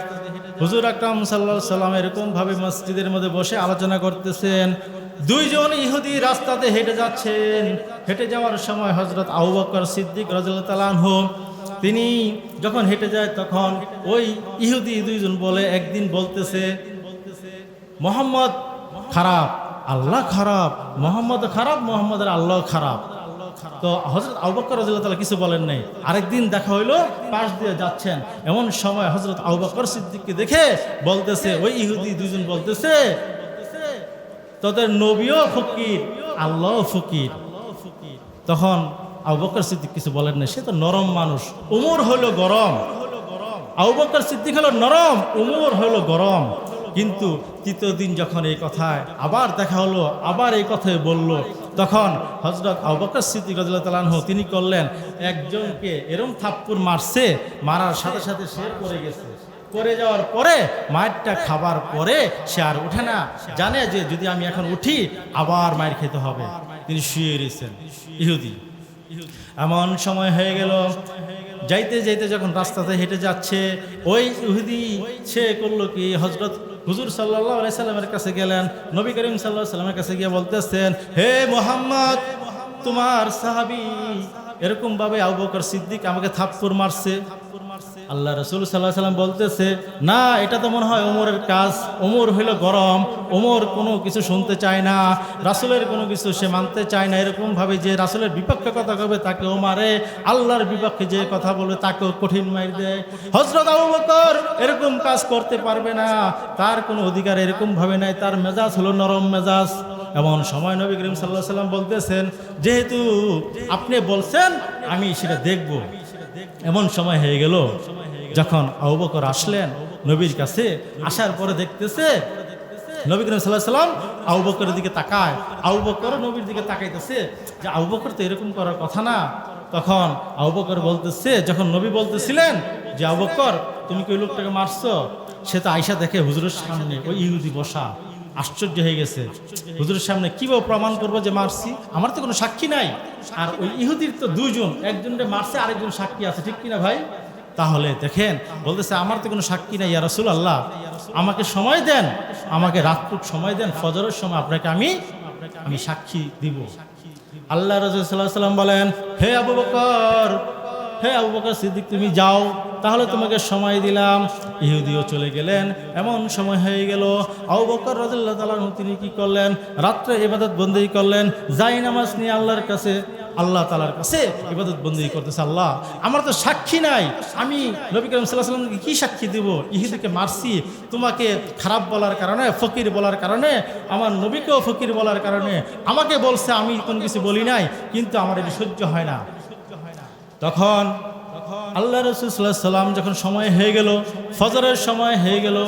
হুজুর আকরাম সাল্লাল্লাহু আলাইহি সাল্লাম এরকম ভাবে মসজিদের মধ্যে বসে আলোচনা করতেছেন। দুইজন ইহুদি রাস্তাতে হেঁটে যাচ্ছেন। হেঁটে যাওয়ার সময় হযরত আবু বকর সিদ্দিক রাদিয়াল্লাহু তাআলা আনহু তিনি যখন হেঁটে যায় তখন ওই ইহুদি দুইজন বলে, একদিন বলতেছে মোহাম্মদ খারাপ, আল্লাহ খারাপ, মোহাম্মদ খারাপ, মোহাম্মদের আল্লাহ খারাপ। তো হযরত আবু বকর রাদিয়াল্লাহু তাআলা কিছু বলেন নাই। আরেকদিন দেখা হইলো, পাশ দিয়ে যাচ্ছেন, এমন সময় হযরত আবু বকর সিদ্দিককে দেখে বলতেছে, ওই ইহুদি দুইজন বলতেছে তোদের নবীও ফকির, আল্লাহও ফকির। তখন আবু বকর সিদ্দিক কিছু বলেন না, সে তো নরম মানুষ, উমর হলো গরম। আবু বকর সিদ্দিক হলো নরম, উমর হলো গরম। কিন্তু তৃতীয় দিন যখন এই কথায় আবার দেখা হলো, আবার এই কথাই বলল, তখন হযরত আবু বকর সিদ্দিক রাদিয়াল্লাহু তাআলা আনহু তিনি করলেন, একজনকে এরম থাপ্পড় মারছে, মারার সাথে সাথে সে পড়ে গেছে। পড়ে যাওয়ার পরে মায়েরটা খাবার পরে সে আর উঠে না, জানে যে যদি আমি এখন উঠি আবার মায়ের খেতে হবে। তিনি শুয়ে রয়েছেন ইহুদি। এমন সময় হয়ে গেল, যাইতে যাইতে যখন রাস্তাতে হেঁটে যাচ্ছে, ওই ইহুদি সে করলো কি, হযরত হুজুর সাল্লাল্লাহু আলাইহি সাল্লামের কাছে গেলেন। নবী করিম সাল্লাল্লাহু আলাইহি সাল্লামের কাছে গিয়ে বলতেছেন, হে মুহাম্মদ, তোমার সাহাবী এরকম ভাবে আবু বকর সিদ্দিক আমাকে থাপ্পড় মারছে। আল্লাহ রাসূল সাল্লাল্লাহু আলাইহি সাল্লাম বলতেছে, না, এটা তো মনে হয় ওমরের কাজ। ওমর হইল গরম, ওমর কোনো কিছু শুনতে চায় না, রাসূলের কোনো কিছু সে মানতে চায় না। এরকম ভাবে যে রাসূলের বিপক্ষে কথা কবে তাকেও মারে, আল্লাহর বিপক্ষে যে কথা বলে তাকেও কঠিন মার দেয়। হযরত আবু বকর এরকম কাজ করতে পারবে না, তার কোনো অধিকার এরকম ভাবে নাই, তার মেজাজ হলো নরম মেজাজ। এমন সময় নবী করিম সাল্লাল্লাহু আলাইহি সাল্লাম বলতেছেন, যেহেতু আপনি বলছেন আমি সেটা দেখব। এমন সময় হয়ে গেল, যখন আবু বকর আসলেন নবীর কাছে, আসার পরে দেখতেছে নবী করিম সাল্লাল্লাহু আলাইহি সাল্লাম আবু বকরের দিকে তাকায়, আবু বকর নবীর দিকে তাকাইতেছে, যে আবু বকর তো এরকম করার কথা না। তখন আবু বকর বলতেছে, যখন নবী বলতেছিলেন যে আবু বকর তুমি কি ওই লোকটাকে মারছো, সে তো আয়েশা দেখে হুজুরের সামনে ওই ইহুদি বসা, আশ্চর্য হয়ে গেছে। হুজুরের সামনে কিভাবে প্রমাণ করবো যে মারছি, আমার তো কোনো সাক্ষী নাই। আর ওই ইহুদির তো দুইজন, একজনকে মারছে, আরেকজন সাক্ষী আছে, ঠিক কিনা ভাই? তাহলে দেখেন বলতেছে, আমার তো কোনো সাক্ষী নাই, ইয়া রাসূলুল্লাহ, আমাকে সময় দেন, আমাকে রাতটুক সময় দেন, ফজরের সময় আপনাকে আমি সাক্ষী দিব। আল্লাহ রাসূল সাল্লাল্লাহু আলাইহি ওয়াসাল্লাম বলেন, হে আবু বকর, হে আবু বকর সিদ্দিক, তুমি যাও, তাহলে তোমাকে সময় দিলাম। ইহুদিও চলে গেলেন। এমন সময় হয়ে গেল, আবু বকর রাদিয়াল্লাহু তাআলা আনহু তিনি কি করলেন, রাত্রে ইবাদত বন্দেগী করলেন, যাই নামাজ নিয়ে আল্লাহর কাছে, আল্লাহ তাআলার কাছে ইবাদত বন্দেগী করতেছে। আল্লাহ, আমার তো সাক্ষী নাই, আমি নবী করিম সাল্লাল্লাহু আলাইহি ওয়াসাল্লামকে কি সাক্ষী দিব? ইহুদিকে মারছি, তোমাকে খারাপ বলার কারণে, ফকির বলার কারণে, আমার নবীকেও ফকির বলার কারণে আমাকে বলছে, আমি কোনো কিছু বলি নাই, কিন্তু আমার এটা সহ্য হয় না। তখন আল্লাহ রাসূল সাল্লাল্লাহু আলাইহি ওয়াসাল্লাম যখন সময় হয়ে গেল, ফজরের সময় হয়ে গেল,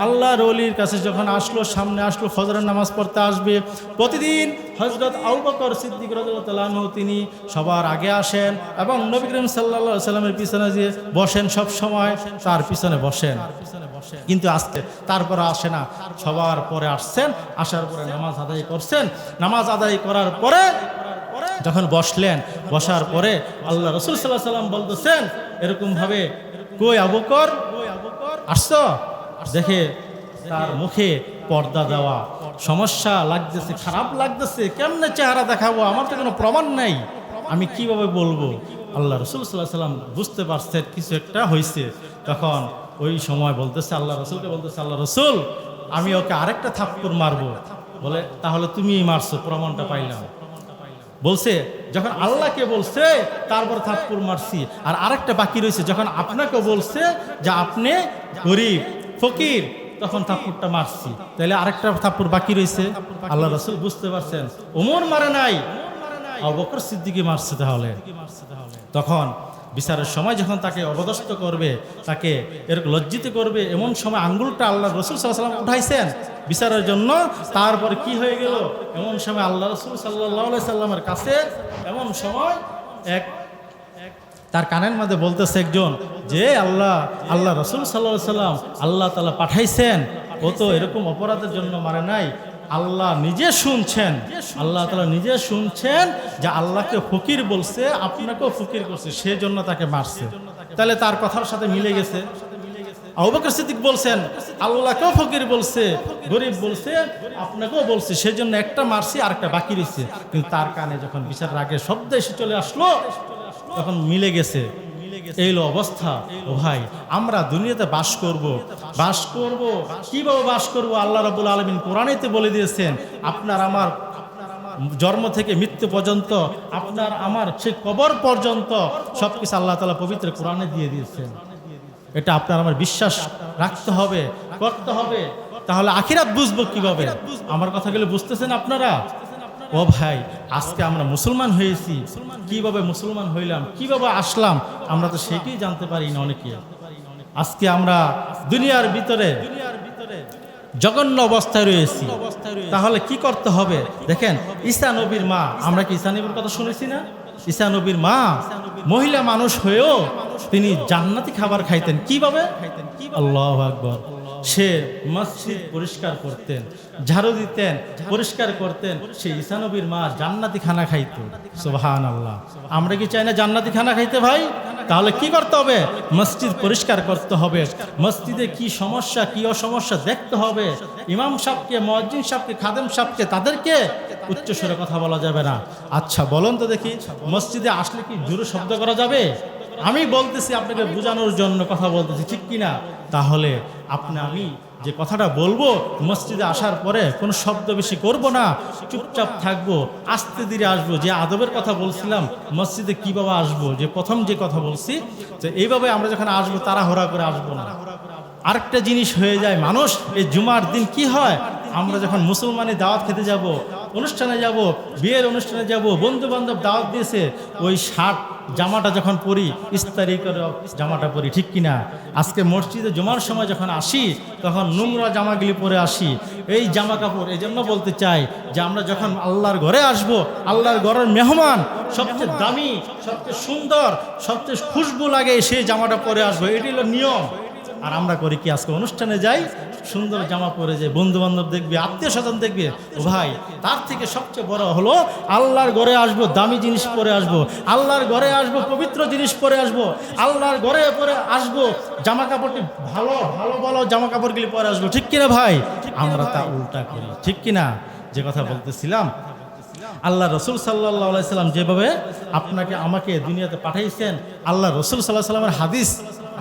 আল্লাহর ওলির কাছে যখন আসলো, সামনে আসলো, ফজরের নামাজ পড়তে আসবে। প্রতিদিন হযরত আবু বকর সিদ্দিক রাদিয়াল্লাহু তাআলা আনহু তিনি সবার আগে আসেন এবং নবী করিম সাল্লাল্লাহু আলাইহি ওয়াসাল্লামের পিছনে যে বসেন, সব সময় তার পিছনে বসেন। কিন্তু আজকে তারপর আসে না, সবার পরে আসছেন, আসার পরে নামাজ আদায় করছেন। নামাজ আদায় করার পরে যখন বসলেন, বসার পরে আল্লাহ রাসূল সাল্লাল্লাহু আলাইহি ওয়াসাল্লাম বলতেছেন এরকম ভাবে, কই আবু বকর আসছো? দেখে তার মুখে পর্দা দেওয়া, সমস্যা লাগতেছে, খারাপ লাগতেছে, কেমনে চেহারা দেখাবো, আমার তো কোনো প্রমাণ নাই, আমি কিভাবে বলবো? আল্লাহ রাসূল সাল্লাল্লাহু আলাইহি ওয়াসাল্লাম বুঝতে পারছেন কিছু একটা হয়েছে। তখন ওই সময় বলতেছে, আল্লাহ রাসূলকে বলতেছে, আল্লাহ রাসূল, আমি ওকে আরেকটা থাপ্পড় মারবো। বলে, তাহলে তুমিই মারছো, প্রমাণটা পাইলাম। বলছে, যখন আল্লাহকে বলছে তারপর থাপ্পড় মারছি, আর আরেকটা বাকি রয়েছে, যখন আপনাকে বলছে যে আপনি গরিব ফকির, তখন থাপ্পড়টা মারছি, তাহলে আরেকটা থাপ্পড় বাকি রয়েছে। আল্লাহ রাসূল বুঝতে পারছেন ওমর মারে নাই, আবু বকর সিদ্দিকই মারছে। তাহলে তখন বিচারের সময় যখন তাকে অপদস্থ করবে, তাকে এরকম লজ্জিত করবে, এমন সময় আঙ্গুলটা আল্লাহ রাসূল সাল্লাল্লাহু আলাইহি ওয়াসাল্লাম উঠাইছেন বিচারের জন্য। তারপর কি হয়ে গেল, এমন সময় আল্লাহ রাসূল সাল্লাল্লাহু আলাইহি সাল্লামের কাছে এমন সময় এক তার কানের মধ্যে বলতেছে একজন, যে আল্লাহ রাসূল সাল্লাল্লাহু আলাইহি সাল্লাম আল্লাহ তাআলা পাঠাইছেন, ও তো এরকম অপরাধের জন্য মারে নাই, আল্লাহ নিজে শুনছেন, আল্লাহ তাআলা নিজে শুনছেন যে আল্লাহকে ফকির বলছে, আপনাকেও ফকির করছে, সেজন্য তাকে মারছে। তাহলে তার কথার সাথে মিলে গেছে। আবু বকর সিদ্দিক বলছেন আল্লাহকেও ফকির বলছে, গরিব বলছে, আপনাকেও বলছে, সেজন্য একটা মারছি আর একটা বাকি রয়েছে। কিন্তু তার কানে যখন বিচার আগে শব্দ এসে চলে আসলো তখন মিলে গেছে। এই হলো অবস্থা। ও ভাই, আমরা দুনিয়াতে বাস করব কিভাবে বাস করব? আল্লাহ রাব্বুল আলামিন কোরআনেতে বলে দিয়েছেন, আপনার আমার জন্ম থেকে মৃত্যু পর্যন্ত, আপনার আমার সেই কবর পর্যন্ত সবকিছু আল্লাহ তাআলা পবিত্র কোরআনে দিয়ে দিয়েছেন। এটা আপনার আমার বিশ্বাস রাখতে হবে, করতে হবে। তাহলে আখিরাত বুঝবো কিভাবে? আমার কথাগুলো বুঝতেছেন আপনারা? ও ভাই, আজকে আমরা মুসলমান হয়েছি, কিভাবে মুসলমান হইলাম, কিভাবে আসলাম, আমরা তো সেটাই জানতে পারি না অনেকে। আজকে আমরা দুনিয়ার ভিতরে জঘন্য অবস্থায় রয়েছি। তাহলে কি করতে হবে? দেখেন, ঈসা নবীর মা, আমরা কি ঈসা নবীর কথা শুনেছি না? ঈসা নবীর মা মহিলা মানুষ হয়েও তিনি জান্নাতি খাবার খাইতেন। কিভাবে? আল্লাহু আকবার। সে মসজিদ পরিষ্কার করতেন, ঝাড়ু দিতেন, পরিষ্কার করতেন। সে ঈসা নবীর মা জান্নাতি খানা খাইতো। সুবহানাল্লাহ। আমরা কি চাই না জান্নাতি খানা খাইতে ভাই? তাহলে কি করতে হবে? মসজিদ পরিষ্কার করতে হবে, মসজিদে কি সমস্যা কি অসমস্যা দেখতে হবে। ইমাম সাহেবকে, মুয়াজ্জিন সাহেবকে, খাদেম সাহেবকে, তাদেরকে উচ্চস্বরে কথা বলা যাবে না। আচ্ছা বলুন তো দেখি, মসজিদে আসলে কি জোরে শব্দ করা যাবে? আমি বলতেছি আপনাকে বোঝানোর জন্য কথা বলতেছি, ঠিক কিনা? তাহলে আমি যে কথাটা বলবো, মসজিদে আসার পরে কোনো শব্দ বেশি করব না, চুপচাপ থাকবো, আস্তে ধীরে আসবো। যে আদবের কথা বলছিলাম, মসজিদে কিভাবে আসবো, যে প্রথম যে কথা বলছি, যে এইভাবে আমরা যখন আসবো তাড়াহুড়া করে আসবো না। আরেকটা জিনিস হয়ে যায়, মানুষ এই জুমার দিন কি হয়, আমরা যখন মুসলমানের দাওয়াত খেতে যাব, অনুষ্ঠানে যাব, বিয়ের অনুষ্ঠানে যাব, বন্ধু বান্ধব দাওয়াত দিয়েছে, ওই শার্ট জামাটা যখন পরি, ইস্তারি করে জামাটা পরি, ঠিক কিনা? আজকে মসজিদে জুমার সময় যখন আসি তখন নোংরা জামাগুলি পরে আসি। এই জামা কাপড়, এই জন্য বলতে চাই যে আমরা যখন আল্লাহর ঘরে আসব, আল্লাহর ঘরের মেহমান, সবচেয়ে দামি, সবচেয়ে সুন্দর, সবচেয়ে খুশবু লাগে সেই জামাটা পরে আসবো। এটি হলো নিয়ম। আর আমরা করি কি? আজকে অনুষ্ঠানে যাই, সুন্দর জামা পরে যাই, বন্ধু বান্ধব দেখবে, আত্মীয় স্বজন দেখবে। ও ভাই, তার থেকে সবচেয়ে বড় হলো আল্লাহর ঘরে আসবো, দামি জিনিস পরে আসবো, আল্লাহর ঘরে আসবো, পবিত্র জিনিস পরে আসবো, আল্লাহর ঘরে পরে আসবো, জামা কাপড়টি ভালো ভালো ভালো জামা কাপড়গুলি পরে আসবো, ঠিক কিনা ভাই? আমরা তা উল্টা করি, ঠিক কিনা? যে কথা বলতেছিলাম, আল্লাহ রসুল সাল্লাল্লাহু আলাইহি সাল্লাম যেভাবে আপনাকে আমাকে দুনিয়াতে পাঠাইছেন, আল্লাহ রসুল সাল্লাল্লাহু আলাইহি সাল্লামের হাদিস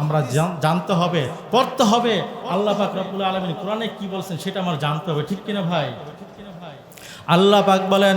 আমরা জানতে হবে, পড়তে হবে। আল্লাহ পাক রব্বুল আলামিন কোরআনে কি বলছেন সেটা আমার জানতে হবে, ঠিক কিনা ভাই? আল্লাহ পাক বলেন,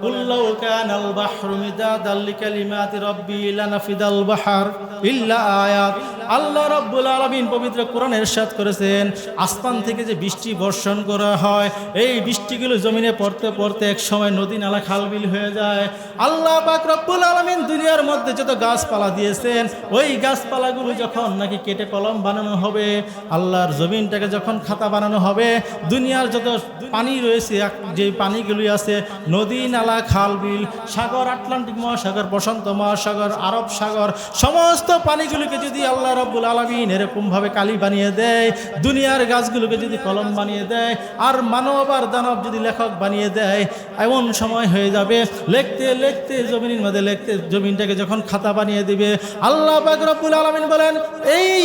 কুল্লাউ কানাল বাহরু মিদাদাল লিকালিমাতি রাব্বি লানাফিদাল বাহর ইল্লা আয়াত। আল্লাহ রাব্বুল আলামিন পবিত্র কোরআনে ইরশাদ করেছেন, আসমান থেকে যে বৃষ্টি বর্ষণ করা হয়, এই বৃষ্টিগুলো জমিনে পড়তে পড়তে এক সময় নদী নালা খাল বিল হয়ে যায়। আল্লাহ পাক রব্বুল আলামিন দুনিয়ার মধ্যে যত গাছপালা দিয়েছেন, ওই গাছপালাগুলো যখন নাকি কেটে কলম বানানো হবে, আল্লাহর জমিনটাকে যখন খাতা বানানো হবে, দুনিয়ার যত পানি রয়েছে, যে পানিগুলি আছে, নদী নালা খাল বিল, সাগর, আটলান্টিক মহাসাগর, প্রশান্ত মহাসাগর, আরব সাগর, সমস্ত পানিগুলোকে যদি আল্লাহ রাব্বুল আলামিন এরকমভাবে কালি বানিয়ে দেয়, দুনিয়ার গাছগুলোকে যদি কলম বানিয়ে দেয়, আর মানব আর দানব যদি লেখক বানিয়ে দেয়, এমন সময় হয়ে যাবে লিখতে লিখতে জমিনের মধ্যে লিখতে, জমিনটাকে যখন খাতা বানিয়ে দিবে, আল্লাহ পাক রব্বুল আলামিন বলেন, এই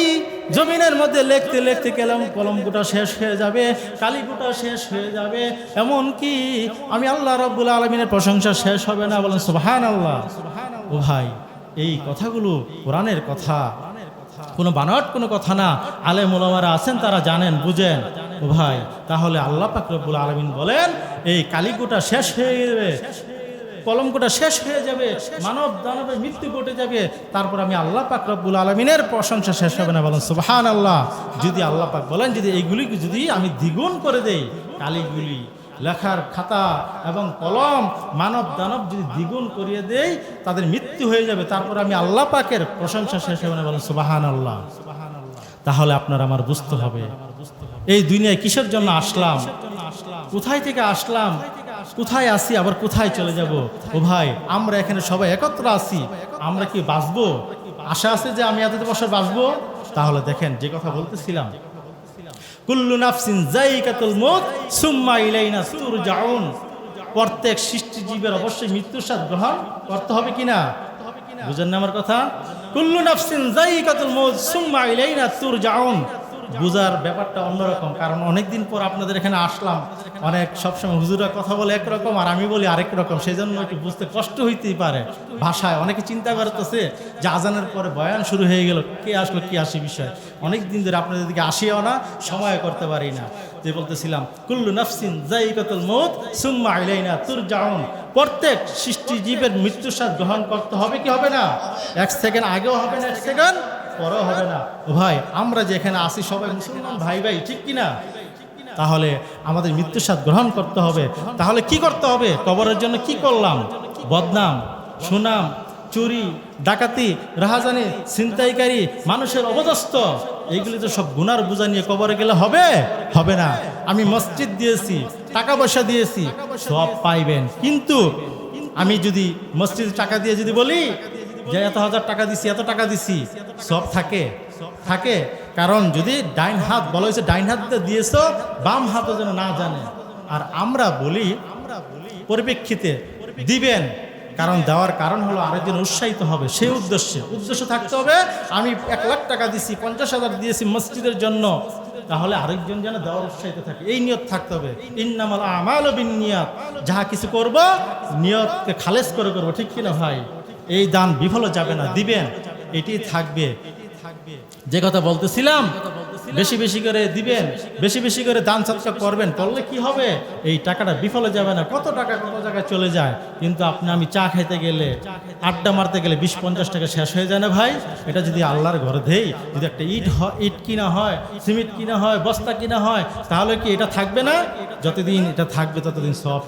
জমিনের মধ্যে লিখতে লিখতে কলমগুটা শেষ হয়ে যাবে, কালিগুটা শেষ হয়ে যাবে, এমন কি আমি আল্লাহ রাব্বুল আলামিনের প্রশংসা শেষ হবে না? বলেন সুবহানাল্লাহ। ও ভাই, এই কথাগুলো কোরআনের কথা, কোনো বানোয়াট কোনো কথা না। আলেম ওলামারা আছেন, তারা জানেন, বুঝেন। ও ভাই, তাহলে আল্লাহ পাক রব্বুল আলামিন বলেন, এই কালিগুটা শেষ হয়ে যাবে, কলমটা শেষ হয়ে যাবে, মানব দানবের মৃত্যু ঘটে যাবে, তারপর আমি আল্লাহ পাক রব্বুল আলামিনের প্রশংসা শেষ হবে না। বলেন সুবহানাল্লাহ। যদি আল্লাহ পাক বলেন, যদি এইগুলিকে যদি আমি দ্বিগুণ করে দেই, কালিগুলি, লেখার খাতা এবং কলম, মানব দানব যদি দ্বিগুণ করিয়ে দেই, তাদের মৃত্যু হয়ে যাবে, তারপর আমি আল্লাহ পাকের প্রশংসা শেষ হবে না। বলেন সুবহানাল্লাহ। তাহলে আপনার আমার বুঝতে হবে, এই দুনিয়ায় কিসের জন্য আসলাম, কোথায় থেকে আসলাম, কোথায় আসি, আবার কোথায় চলে যাব। ও ভাই, আমরা এখানে সবাই একত্র আছি, আমরা কি বাঁচবো? আশা আছে যে আমি এত বছর বাঁচবো? তাহলে দেখেন, যে কথা বলতেছিলাম, কুল্লু নাফসিন যায়িকাতুল মউত সুম্মা ইলাইনা তুরজাউন। প্রত্যেক সৃষ্টিজীবের অবশ্যই মৃত্যুর স্বাদ গ্রহণ করতে হবে কিনা? বুঝেন না আমার কথা? কুল্লু নাফসিন যায়িকাতুল মউত সুম্মা ইলাইনা তুরজাউন। বুঝার ব্যাপারটা অন্যরকম, কারণ অনেকদিন পর আপনাদের এখানে আসলাম। অনেক সবসময় হুজুরা কথা বলে একরকম আর আমি বলি আরেক রকম, সেই জন্য একটু বুঝতে কষ্ট হইতেই পারে ভাষায়। অনেকে চিন্তা করতেছে যে আজানের পরে বয়ান শুরু হয়ে গেল, কে আসলো কি আসি বিষয়। অনেক দিন ধরে আপনাদের দিকে আসিও না, সময় করতে পারি না। যে বলতেছিলাম কুল্লু নাফসিন যায়িকাতুল মউত সুম্মা ইলাইনা তুরজাউন। প্রত্যেক সৃষ্টিজীবের মৃত্যুর স্বাদ গ্রহণ করতে হবে কি হবে না? এক সেকেন্ড আগেও হবে না, এক সেকেন্ড পরেও হবে না। ও ভাই, আমরা যে এখানে আসি সবাই মুসলমান ভাই ভাই, ঠিক কিনা? তাহলে আমাদের মৃত্যুর স্বাদ গ্রহণ করতে হবে। তাহলে কি করতে হবে? কবরের জন্য কি করলাম? বদনাম, সুনাম, চুরি, ডাকাতি, রাহাজানি, ছিনতাইকারী, মানুষের অপদস্থ, এইগুলি তো সব গুনার বোঝা নিয়ে কবরে গেলে হবে? হবে না। আমি মসজিদ দিয়েছি, টাকা পয়সা দিয়েছি, সব পাইবেন। কিন্তু আমি যদি মসজিদে টাকা দিয়ে যদি বলি যে এত হাজার টাকা দিছি, এত টাকা দিছি, সব থাকে? থাকে। কারণ যদি ডাইন হাত বলা হয়েছে ডাইন হাত দিয়েছ, বাম হাতও যেন না জানে। আর আমরা বলি পরিপ্রেক্ষিতে দিবেন, কারণ দেওয়ার কারণ হলো আরেকজন উৎসাহিত হবে, সেই উদ্দেশ্য থাকতে হবে। আমি 1 লাখ টাকা দিছি, 50,000 দিয়েছি মসজিদের জন্য, তাহলে আরেকজন যেন দেওয়ার উৎসাহিত থাকে, এই নিয়ত থাকতে হবে। ইন্নামাল আমালু বিন্নিয়াত, যাহা কিছু করব নিয়তকে খালেস করে করব, ঠিক কিনা ভাই? এই দান বিফল যাবে না, দিবেন, এটি থাকবে। যে কথা বলতেছিলাম, বেশি বেশি করে দিবেন, বেশি বেশি করে দান সৎকার করবেন, করলে কি হবে? এই টাকাটা বিফলে যাবে না। কত টাকা কত জায়গায় চলে যায়, কিন্তু আপনি আমি চা খেতে গেলে, আড্ডা মারতে গেলে 20-50 টাকা শেষ হয়ে যায় না ভাই? এটা যদি আল্লাহর ঘরে দেই, যদি একটা ইট কিনা হয়, সিমেন্ট কিনা হয়, বস্তা কিনা হয়, তাহলে কি এটা থাকবে না? যতদিন এটা থাকবে ততদিন সব